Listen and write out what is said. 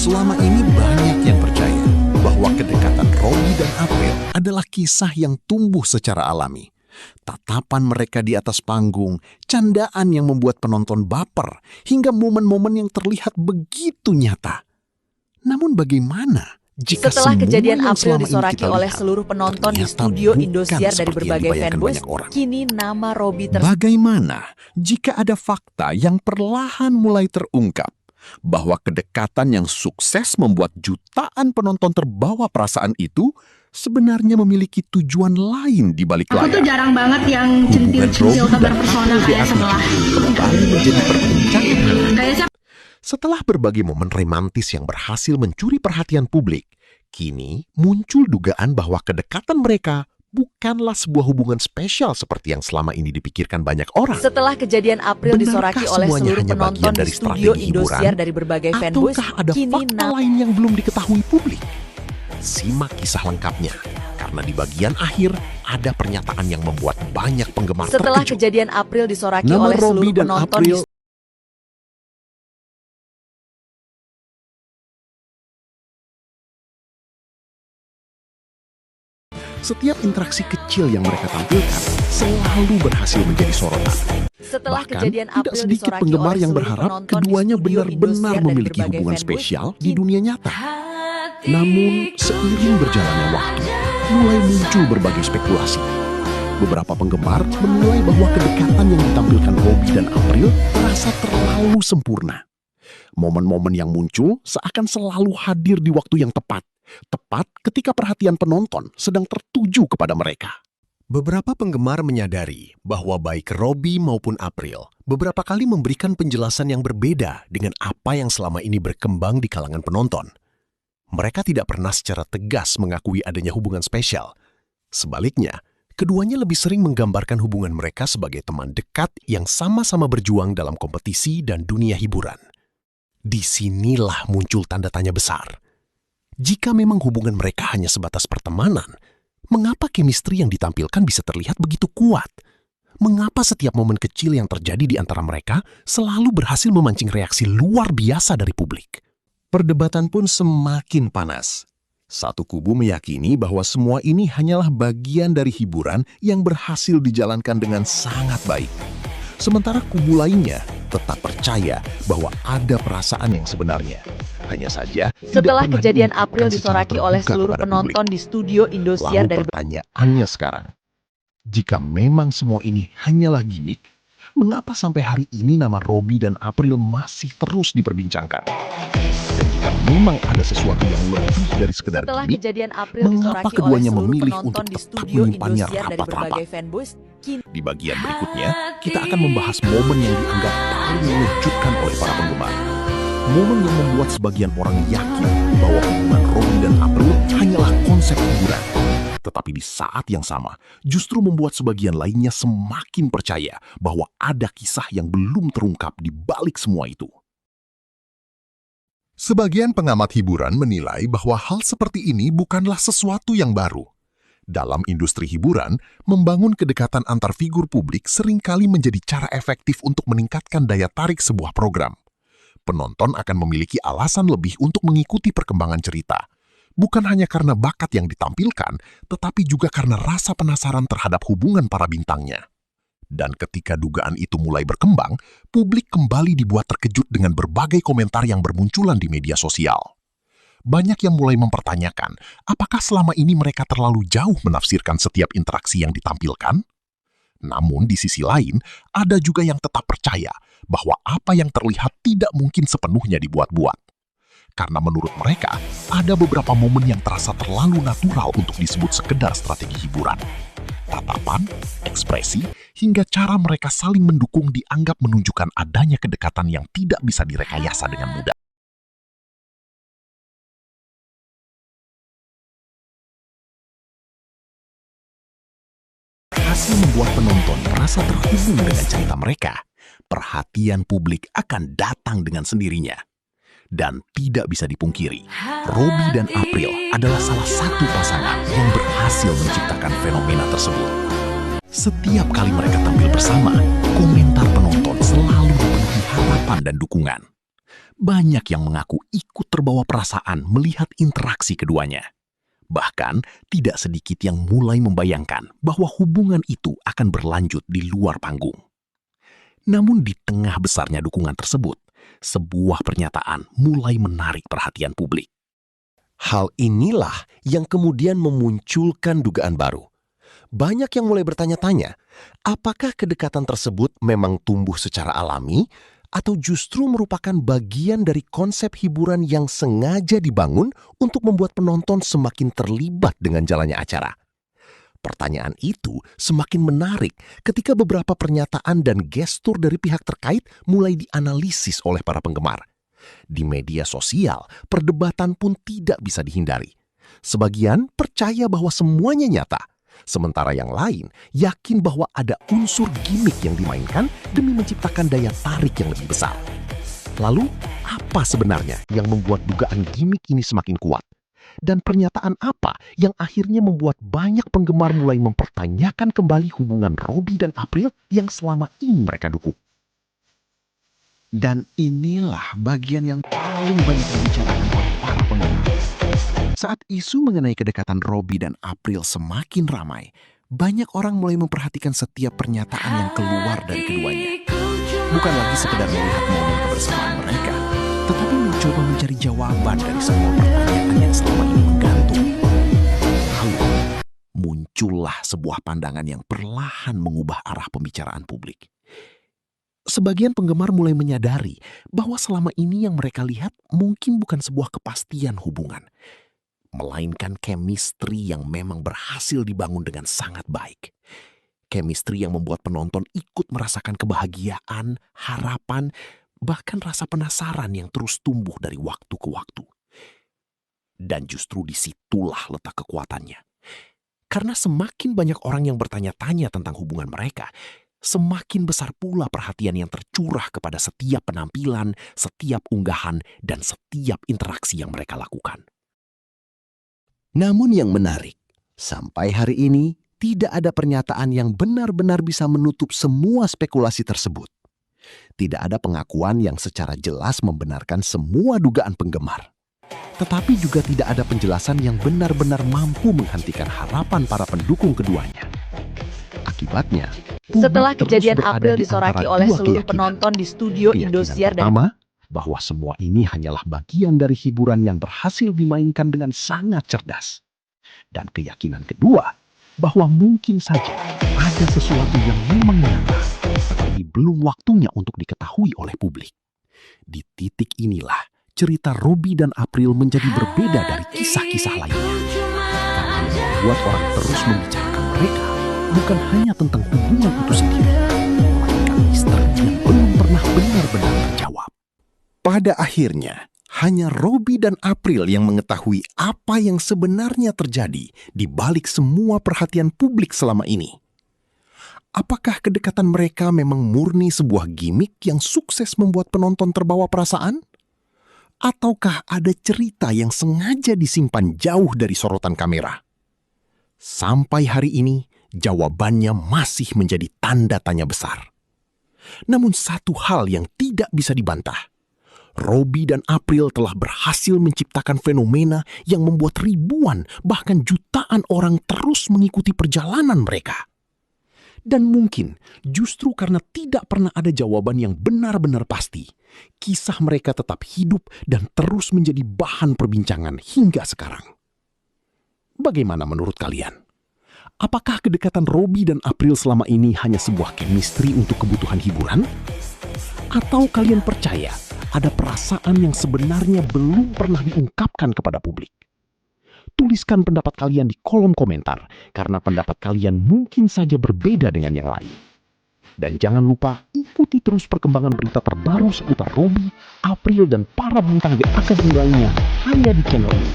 Selama ini banyak yang percaya bahwa kedekatan Robby dan April adalah kisah yang tumbuh secara alami. Tatapan mereka di atas panggung, candaan yang membuat penonton baper, hingga momen-momen yang terlihat begitu nyata. Namun bagaimana jika setelah semua kejadian yang April selama ini disoraki kita oleh lihat seluruh penonton di ternyata studio bukan Indosiar dari seperti yang berbagai dibayangkan fanboys, banyak orang? kini nama Robby Bagaimana jika ada fakta yang perlahan mulai terungkap bahwa kedekatan yang sukses membuat jutaan penonton terbawa perasaan itu sebenarnya memiliki tujuan lain di balik layar? Aku tuh jarang banget yang centil-centil kabar personal kayak setelah kembali menjadi perbincangan. kayak Setelah berbagai momen romantis yang berhasil mencuri perhatian publik, kini muncul dugaan bahwa kedekatan mereka bukanlah sebuah hubungan spesial seperti yang selama ini dipikirkan banyak orang. Setelah kejadian April Benarkah disoraki oleh semuanya seluruh hanya penonton bagian di dari studio strategi Indosiar hiburan? dari berbagai fanboys, Ataukah ada kini fakta lain yang belum diketahui publik? Simak kisah lengkapnya, karena di bagian akhir ada pernyataan yang membuat banyak penggemar setelah terkejut. kejadian April disoraki Nama oleh Robby seluruh dan penonton April setiap interaksi kecil yang mereka tampilkan selalu berhasil menjadi sorotan. Setelah Bahkan, kejadian tidak April sedikit disoraki penggemar oleh yang seluruh berharap penonton di keduanya studio benar-benar Indosiar dari memiliki berbagai hubungan fanboys, spesial di kini dunia nyata. Namun, seiring berjalannya waktu, mulai muncul berbagai spekulasi. Beberapa penggemar menilai bahwa kedekatan yang ditampilkan Robby dan April terasa terlalu sempurna. Momen-momen yang muncul seakan selalu hadir di waktu yang tepat ketika perhatian penonton sedang tertuju kepada mereka. Beberapa penggemar menyadari bahwa baik Robby maupun April beberapa kali memberikan penjelasan yang berbeda dengan apa yang selama ini berkembang di kalangan penonton. Mereka tidak pernah secara tegas mengakui adanya hubungan spesial. Sebaliknya, keduanya lebih sering menggambarkan hubungan mereka sebagai teman dekat yang sama-sama berjuang dalam kompetisi dan dunia hiburan. Disinilah muncul tanda tanya besar. Jika memang hubungan mereka hanya sebatas pertemanan, mengapa chemistry yang ditampilkan bisa terlihat begitu kuat? Mengapa setiap momen kecil yang terjadi di antara mereka selalu berhasil memancing reaksi luar biasa dari publik? Perdebatan pun semakin panas. Satu kubu meyakini bahwa semua ini hanyalah bagian dari hiburan yang berhasil dijalankan dengan sangat baik. Sementara kubu lainnya tetap percaya bahwa ada perasaan yang sebenarnya. Hanya saja, setelah tidak pernah kejadian diungkapkan April secara disoraki oleh terbuka seluruh kepada penonton publik. di studio Indosiar Lalu dari pertanyaannya sekarang, jika memang semua ini hanyalah gimmick, mengapa sampai hari ini nama Robby dan April masih terus diperbincangkan? Dan jika memang ada sesuatu yang lebih dari sekedar setelah gimmick, kejadian April mengapa disoraki oleh keduanya seluruh memilih penonton untuk di tetap studio menyimpannya Indosiar dari rapat-rapat? berbagai fanboys, kini Di bagian berikutnya, kita akan membahas momen yang dianggap paling mengejutkan oleh para penggemar. Momen yang membuat sebagian orang yakin bahwa hubungan Robby dan April hanyalah konsep hiburan. Tetapi di saat yang sama, justru membuat sebagian lainnya semakin percaya bahwa ada kisah yang belum terungkap di balik semua itu. Sebagian pengamat hiburan menilai bahwa hal seperti ini bukanlah sesuatu yang baru. Dalam industri hiburan, membangun kedekatan antar figur publik seringkali menjadi cara efektif untuk meningkatkan daya tarik sebuah program. Penonton akan memiliki alasan lebih untuk mengikuti perkembangan cerita. Bukan hanya karena bakat yang ditampilkan, tetapi juga karena rasa penasaran terhadap hubungan para bintangnya. Dan ketika dugaan itu mulai berkembang, publik kembali dibuat terkejut dengan berbagai komentar yang bermunculan di media sosial. Banyak yang mulai mempertanyakan, apakah selama ini mereka terlalu jauh menafsirkan setiap interaksi yang ditampilkan? Namun di sisi lain, ada juga yang tetap percaya bahwa apa yang terlihat tidak mungkin sepenuhnya dibuat-buat. Karena menurut mereka, ada beberapa momen yang terasa terlalu natural untuk disebut sekedar strategi hiburan. Tatapan, ekspresi, hingga cara mereka saling mendukung dianggap menunjukkan adanya kedekatan yang tidak bisa direkayasa dengan mudah. Hasil membuat penonton merasa terhubung dengan cerita mereka, perhatian publik akan datang dengan sendirinya. Dan tidak bisa dipungkiri, Robby dan April adalah salah satu pasangan yang berhasil menciptakan fenomena tersebut. Setiap kali mereka tampil bersama, komentar penonton selalu dipenuhi harapan dan dukungan. Banyak yang mengaku ikut terbawa perasaan melihat interaksi keduanya. Bahkan, tidak sedikit yang mulai membayangkan bahwa hubungan itu akan berlanjut di luar panggung. Namun di tengah besarnya dukungan tersebut, sebuah pernyataan mulai menarik perhatian publik. Hal inilah yang kemudian memunculkan dugaan baru. Banyak yang mulai bertanya-tanya, apakah kedekatan tersebut memang tumbuh secara alami atau justru merupakan bagian dari konsep hiburan yang sengaja dibangun untuk membuat penonton semakin terlibat dengan jalannya acara. Pertanyaan itu semakin menarik ketika beberapa pernyataan dan gestur dari pihak terkait mulai dianalisis oleh para penggemar. Di media sosial, perdebatan pun tidak bisa dihindari. Sebagian percaya bahwa semuanya nyata, sementara yang lain yakin bahwa ada unsur gimmick yang dimainkan demi menciptakan daya tarik yang lebih besar. Lalu, apa sebenarnya yang membuat dugaan gimmick ini semakin kuat? Dan pernyataan apa yang akhirnya membuat banyak penggemar mulai mempertanyakan kembali hubungan Robby dan April yang selama ini mereka dukung? Dan inilah bagian yang paling banyak dibicarakan oleh para penggemar. Saat isu mengenai kedekatan Robby dan April semakin ramai, banyak orang mulai memperhatikan setiap pernyataan yang keluar dari keduanya. Bukan lagi sekedar melihat momen kebersamaan mereka, tetapi mencoba mencari jawaban dari semua pertanyaan yang selama ini menggantung. Lalu, muncullah sebuah pandangan yang perlahan mengubah arah pembicaraan publik. Sebagian penggemar mulai menyadari bahwa selama ini yang mereka lihat mungkin bukan sebuah kepastian hubungan, melainkan chemistry yang memang berhasil dibangun dengan sangat baik. Chemistry yang membuat penonton ikut merasakan kebahagiaan, harapan, bahkan rasa penasaran yang terus tumbuh dari waktu ke waktu. Dan justru disitulah letak kekuatannya. Karena semakin banyak orang yang bertanya-tanya tentang hubungan mereka, semakin besar pula perhatian yang tercurah kepada setiap penampilan, setiap unggahan, dan setiap interaksi yang mereka lakukan. Namun yang menarik, sampai hari ini tidak ada pernyataan yang benar-benar bisa menutup semua spekulasi tersebut. Tidak ada pengakuan yang secara jelas membenarkan semua dugaan penggemar. Tetapi juga tidak ada penjelasan yang benar-benar mampu menghentikan harapan para pendukung keduanya. Akibatnya, Setelah publik terus kejadian berada April di disoraki antara oleh dua seluruh keyakinan. penonton di studio Keyakinan Indosiar dan pertama, bahwa semua ini hanyalah bagian dari hiburan yang berhasil dimainkan dengan sangat cerdas. Dan keyakinan kedua, bahwa mungkin saja ada sesuatu yang memang nyata, tetapi belum waktunya untuk diketahui oleh publik. Di titik inilah, cerita Robby dan April menjadi berbeda dari kisah-kisah lainnya. Karena yang membuat orang terus membicarakan mereka bukan hanya tentang hubungan itu sendiri, melainkan misteri yang belum pernah benar-benar terjawab. Pada akhirnya, hanya Robby dan April yang mengetahui apa yang sebenarnya terjadi di balik semua perhatian publik selama ini. Apakah kedekatan mereka memang murni sebuah gimmick yang sukses membuat penonton terbawa perasaan? Ataukah ada cerita yang sengaja disimpan jauh dari sorotan kamera? Sampai hari ini, jawabannya masih menjadi tanda tanya besar. Namun satu hal yang tidak bisa dibantah, Robby dan April telah berhasil menciptakan fenomena yang membuat ribuan, bahkan jutaan orang terus mengikuti perjalanan mereka. Dan mungkin justru karena tidak pernah ada jawaban yang benar-benar pasti, kisah mereka tetap hidup dan terus menjadi bahan perbincangan hingga sekarang. Bagaimana menurut kalian? Apakah kedekatan Robby dan April selama ini hanya sebuah chemistry untuk kebutuhan hiburan? Atau kalian percaya ada perasaan yang sebenarnya belum pernah diungkapkan kepada publik? Tuliskan pendapat kalian di kolom komentar, karena pendapat kalian mungkin saja berbeda dengan yang lain. Dan jangan lupa ikuti terus perkembangan berita terbaru seputar Robby, April, dan para bintang The Academy lainnya hanya di channel ini.